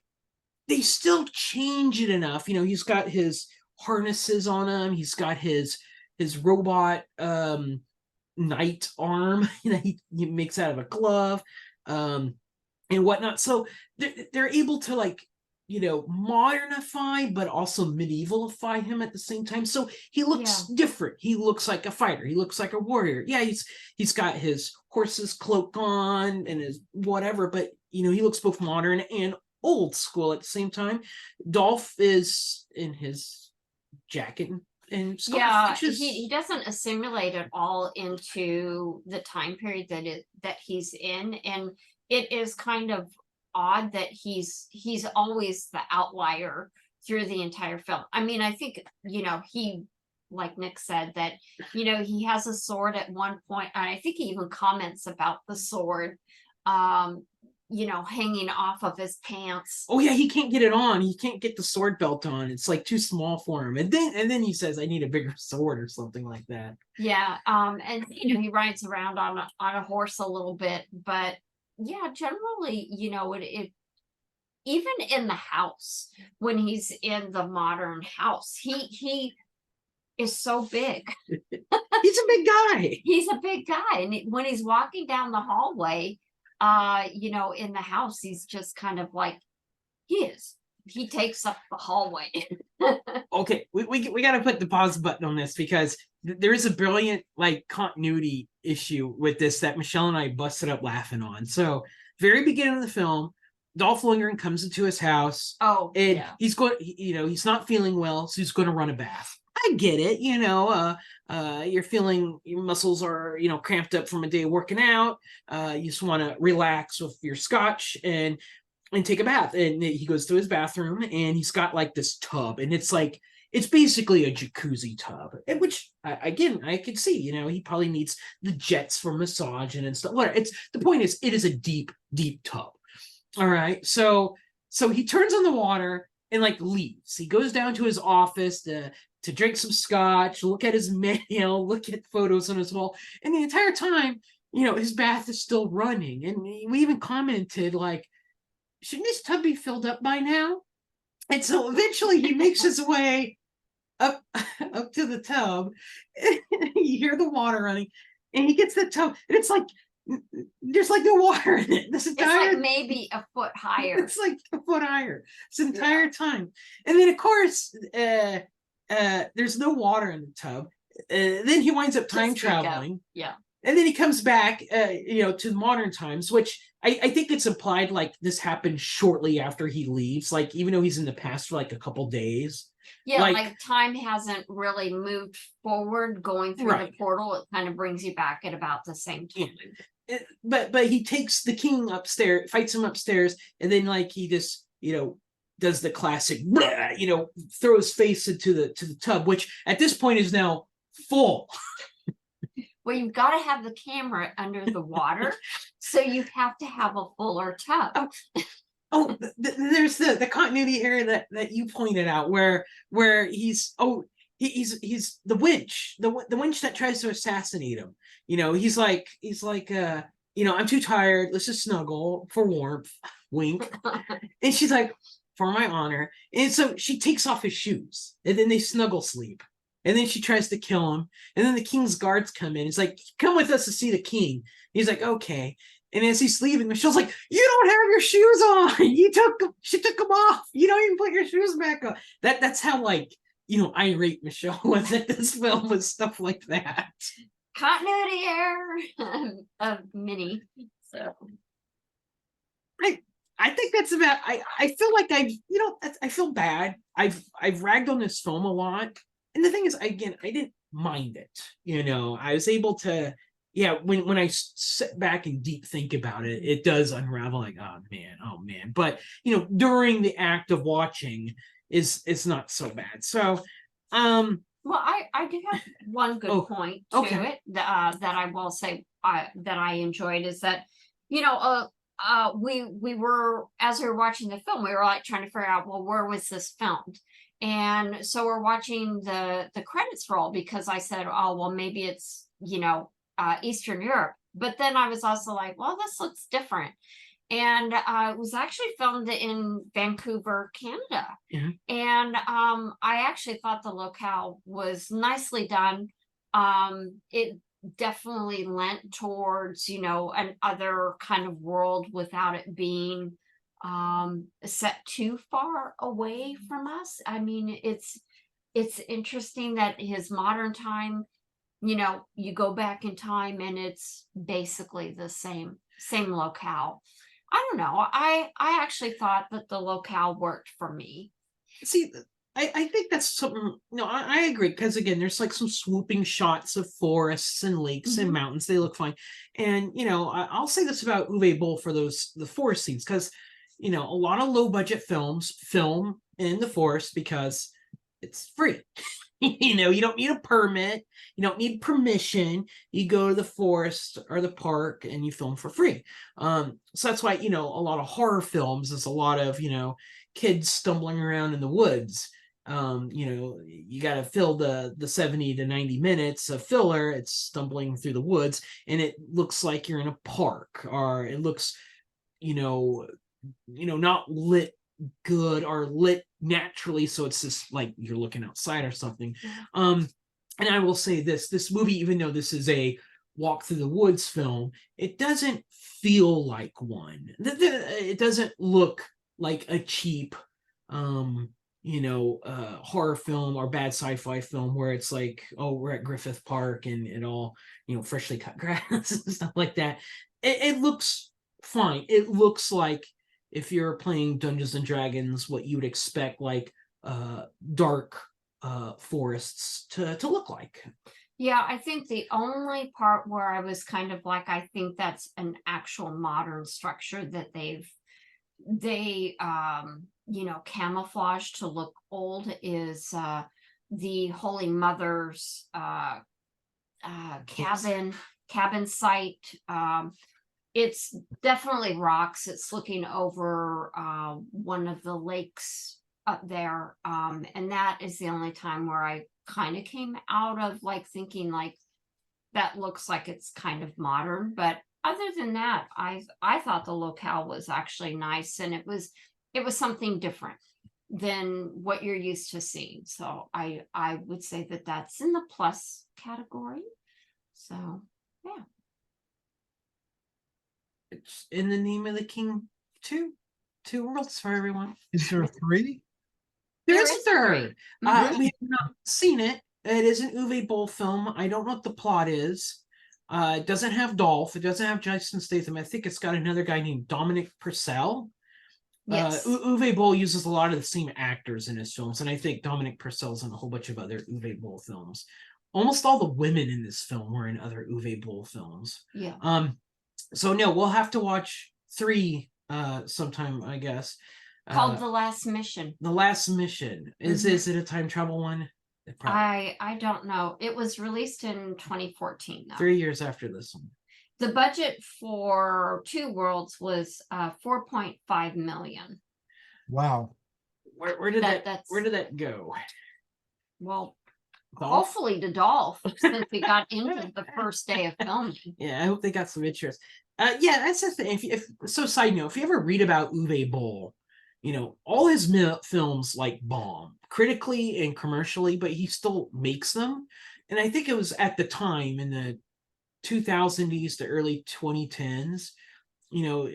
they still change it enough. He's got his harnesses on him, he's got his robot knight arm he makes out of a glove and whatnot. So they're able to modernify but also medievalify him at the same time. So he looks different. He looks like a fighter. He looks like a warrior. Yeah, he's got his horse's cloak on and his whatever, but he looks both modern and old school at the same time. Dolph is in his jacket and scarf, he doesn't assimilate at all into the time period that he's in, and it is kind of odd that he's always the outlier through the entire film. I mean, I think he, like Nick said, that he has a sword at one point, and I think he even comments about the sword hanging off of his pants. Oh yeah, he can't get it on. He can't get the sword belt on. It's like too small for him. And then he says, "I need a bigger sword" or something like that. Yeah, and he rides around on a horse a little bit, but yeah, generally, it even in the house, when he's in the modern house, he is so big. He's a big guy. He's a big guy, and when he's walking down the hallway, in the house, he's just kind of like he takes up the hallway. Okay, we got to put the pause button on this, because there is a brilliant continuity issue with this that Michele and I busted up laughing on. So very beginning of the film, Dolph Lundgren comes into his house. Oh, and yeah. he's going, he's not feeling well, so he's going to run a bath. I get it, you're feeling, your muscles are, cramped up from a day of working out. You just want to relax with your scotch and take a bath. And he goes to his bathroom, and he's got this tub, and it's basically a jacuzzi tub, which I could see, he probably needs the jets for massaging and stuff. Whatever. The point is, it is a deep tub. All right. So he turns on the water and leaves. He goes down to his office to drink some scotch, look at his mail, look at photos on his wall. And the entire time, his bath is still running. And we even commented, shouldn't this tub be filled up by now? And so eventually he makes his way up to the tub, and you hear the water running, and he gets the tub, and it's there's no water in it. This entire, it's maybe a foot higher. It's a foot higher this entire time. And then of course there's no water in the tub. Then he winds up time traveling. Yeah. And then he comes back to modern times, which I think it's implied this happened shortly after he leaves, even though he's in the past for a couple days. Yeah, time hasn't really moved forward going through the portal. It kind of brings you back at about the same time. Yeah. But he takes the king upstairs, fights him upstairs, and then he just does the classic throw his face into the tub, which at this point is now full. Well, you've got to have the camera under the water, so you have to have a fuller tub. There's the continuity area that you pointed out, where he's the winch, the winch that tries to assassinate him. He's like I'm too tired, let's just snuggle for warmth, wink. And she's like, for my honor. And so she takes off his shoes, and then they snuggle sleep. And then she tries to kill him. And then the king's guards come in. He's like, come with us to see the king. He's like, okay. And as he's leaving, Michelle's like, you don't have your shoes on. She took them off. You don't even put your shoes back on. That's how irate Michele was at this film, with stuff like that. Continuity error of mini. So I think that's about. I feel like I feel bad. I've ragged on this film a lot, And the thing is, again, I didn't mind it. You know, I was able to, yeah, when I sit back and deep think about it, it does unravel like, oh man. But you know, during the act of watching it's not so bad. So Well, I do have one good Oh, point to okay. it that I will say that I enjoyed is that, you know, we were, as we were watching the film, we were like trying to figure out, well, where was this filmed? And so we're watching the credits roll because I said, oh, well, maybe it's, you know, Eastern Europe. But then I was also like, well, this looks different. And it was actually filmed in Vancouver, Canada. Mhm. And I actually thought the locale was nicely done. It definitely lent towards, you know, an other kind of world without it being set too far away from us. I mean, it's interesting that his modern time, you know, you go back in time and it's basically the same locale. I don't know. I actually thought that the locale worked for me. See, I think that's something. No, I agree because again, there's like some swooping shots of forests and lakes and Mhm. mountains. They look fine, and you know, I'll say this about Uwe Boll for the forest scenes because you know a lot of low budget films film in the forest because it's free. You know, you don't need a permit, you don't need permission. You go to the forest or the park and you film for free. So that's why, you know, a lot of horror films is a lot of, you know, kids stumbling around in the woods. You know, you got to fill the 70 to 90 minutes of filler. It's stumbling through the woods and it looks like you're in a park, or it looks, you know, not lit good or lit naturally, so it's just like you're looking outside or something. Yeah. And I will say this movie, even though this is a walk through the woods film, it doesn't feel like one. It doesn't look like a cheap you know, horror film or bad sci-fi film where it's like, oh, we're at Griffith Park and it all, you know, freshly cut grass and stuff like that. It looks fine. It looks like if you're playing Dungeons and Dragons, what you would expect like dark forests to look like. Yeah, I think the only part where I was kind of like, I think that's an actual modern structure that they you know, camouflage to look old is the Holy Mother's cabin site. It's definitely rocks. It's looking over one of the lakes up there. And that is the only time where I kind of came out of like thinking like that looks like it's kind of modern. But other than that, I thought the locale was actually nice, and it was something different than what you're used to seeing. So I would say that that's in the plus category. So yeah. It's in the name of the king. Two worlds for everyone. Is there three? There There is a is third. three. Mhm. We have not seen it. It is an Uwe Boll film. I don't know what the plot is. It doesn't have Dolph. It doesn't have Jason Statham. I think it's got another guy named Dominic Purcell. Yes. Uwe Boll uses a lot of the same actors in his films, and I think Dominic Purcell's in a whole bunch of other Uwe Boll films. Almost all the women in this film were in other Uwe Boll films. Yeah. So no, we'll have to watch 3 sometime, I guess. Called The Last Mission. The Last Mission. Is it a time travel one? I don't know. It was released in 2014 though. 3 years after this one. The budget for Two Worlds was 4.5 million. Wow. Where did that go? Well, Dolph? hopefully to Dolph, since we got into the first day of filming. Yeah, I hope they got some interest. Yeah, that's the thing. So side note, if you ever read about Uwe Boll, you know, all his films like bomb critically and commercially, but he still makes them. And I think it was at the time in the 2000s to early 2010s, you know,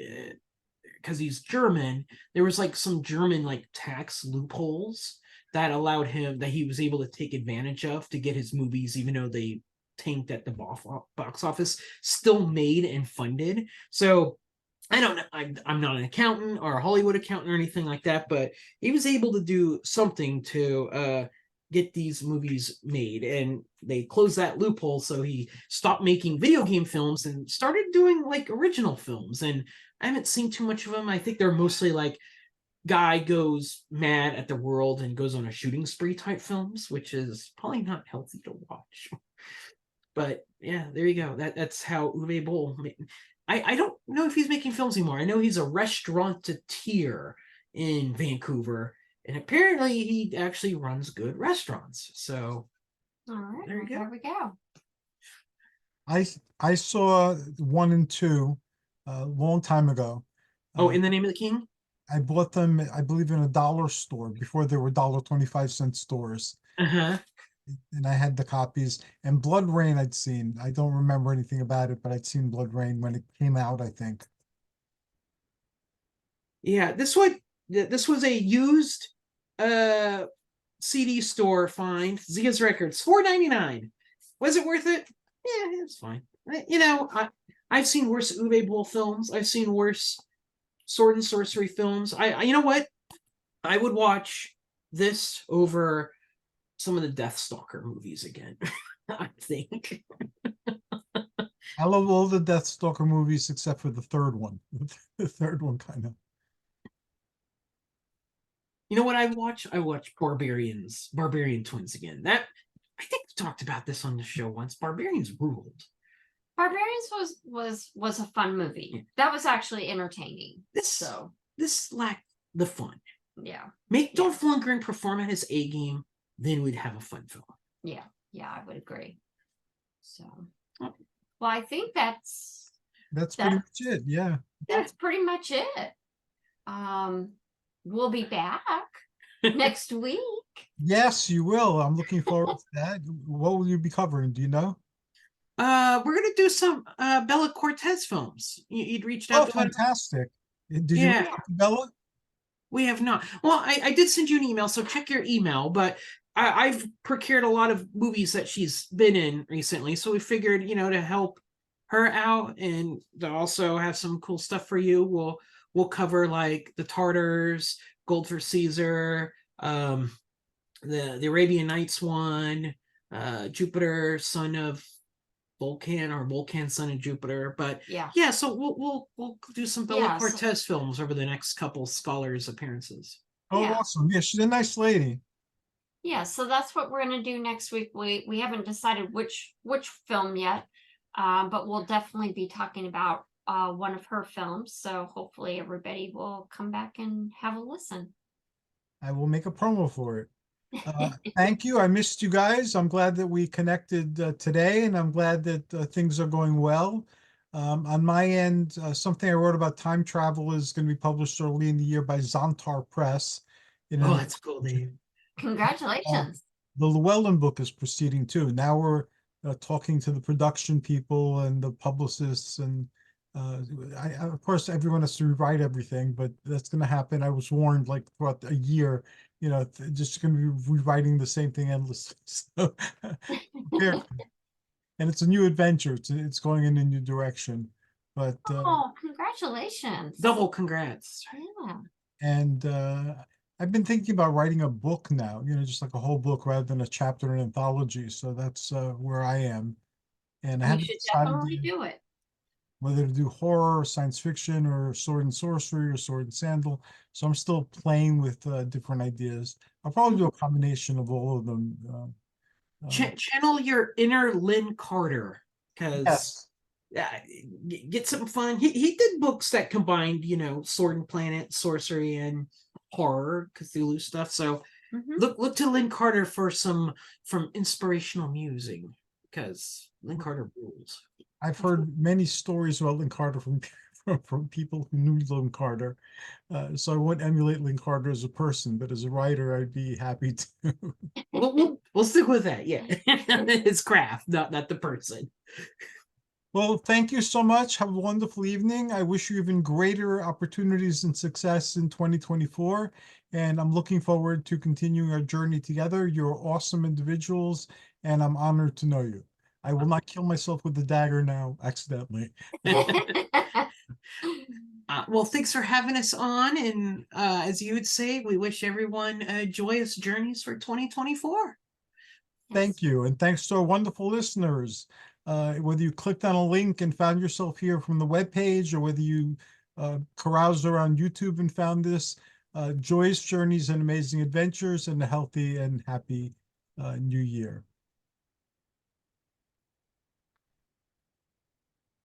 because he's German, there was like some German like tax loopholes that allowed him, that he was able to take advantage of to get his movies, even though they tanked at the box office, still made and funded. So I don't know, I'm not an accountant or a Hollywood accountant or anything like that, but he was able to do something to get these movies made, and they closed that loophole, so he stopped making video game films and started doing like original films. And I haven't seen too much of them. I think they're mostly like guy goes mad at the world and goes on a shooting spree type films, which is probably not healthy to watch. But yeah, there you go. That's how Uwe Boll. I don't know if he's making films anymore. I know he's a restaurateur in Vancouver, and apparently he actually runs good restaurants. So All right, there you go. there we go. I saw 1 and 2 a long time ago. Oh, In the Name of the King? I bought them, I believe, in a dollar store before there were $1.25 stores. Uh-huh. And I had the copies. And Blood Rain I'd seen. I don't remember anything about it, but I'd seen Blood Rain when it came out, I think. Yeah, this was a used CD store find. Zia's Records, $4.99. Was it worth it? Yeah, it's fine. You know, I've seen worse Uwe Boll films. I've seen worse sword and sorcery films. I you know what? I would watch this over some of the Deathstalker movies again. I think. I love all the Deathstalker movies except for the third one. The third one kind of. You know what I watch? I watch Barbarian Twins again. That I think we talked about this on the show once. Barbarians ruled. Barbarians was a fun movie. That was actually entertaining. This lacked the fun. Yeah. Make Dolph Lundgren perform at his A game, then we'd have a fun film. Yeah, I would agree. So, well, I think that's pretty much it. Yeah. That's pretty much it. We'll be back next week. Yes, you will. I'm looking forward to that. What will you be covering? Do you know? We're gonna do some Bella Cortez films. You'd reached out. Oh, fantastic! Did you reach out to Bella? We have not. Well, I did send you an email, so check your email. But I've procured a lot of movies that she's been in recently, so we figured, to help her out and to also have some cool stuff for you. We'll cover like the Tartars, Gold for Caesar, the Arabian Nights one, Jupiter, son of Vulcan, or Vulcan, son of Jupiter. But yeah, so we'll do some Bella Cortez films over the next couple scholars appearances. Oh, awesome! Yeah, she's a nice lady. Yeah, so that's what we're gonna do next week. We haven't decided which film yet, but we'll definitely be talking about one of her films. So hopefully everybody will come back and have a listen. I will make a promo for it. Thank you. I missed you guys. I'm glad that we connected today, and I'm glad that things are going well. On my end, something I wrote about time travel is going to be published early in the year by Zontar Press. Oh, that's cool, Dave. Congratulations. The Llewellyn book is proceeding too. Now we're talking to the production people and the publicists, and of course, everyone has to rewrite everything, but that's going to happen. I was warned like throughout a year, just going to be rewriting the same thing endlessly. So, and it's a new adventure. It's going in a new direction. But congratulations! Double congrats! Yeah. And I've been thinking about writing a book now. Just like a whole book rather than a chapter in an anthology. So that's where I am. And I haven't decided definitely do it. Whether to do horror or science fiction or sword and sorcery or sword and sandal. So I'm still playing with different ideas. I'll probably do a combination of all of them. Channel your inner Lynn Carter, because get something fun. He did books that combined, Sword and Planet, sorcery, and horror, Cthulhu stuff. So look to Lynn Carter for some inspirational musing, because Lynn Carter rules. I've heard many stories about Lynn Carter from people who knew Lynn Carter. So I won't emulate Lynn Carter as a person, but as a writer, I'd be happy to. We'll stick with that. Yeah. It's craft, not the person. Well, thank you so much. Have a wonderful evening. I wish you even greater opportunities and success in 2024. And I'm looking forward to continuing our journey together. You're awesome individuals, and I'm honored to know you. I will not kill myself with the dagger now, accidentally. Well, thanks for having us on. And as you would say, we wish everyone joyous journeys for 2024. Thank you. And thanks to our wonderful listeners. Whether you clicked on a link and found yourself here from the webpage, or whether you caroused around YouTube and found this, joyous journeys and amazing adventures, and a healthy and happy new year.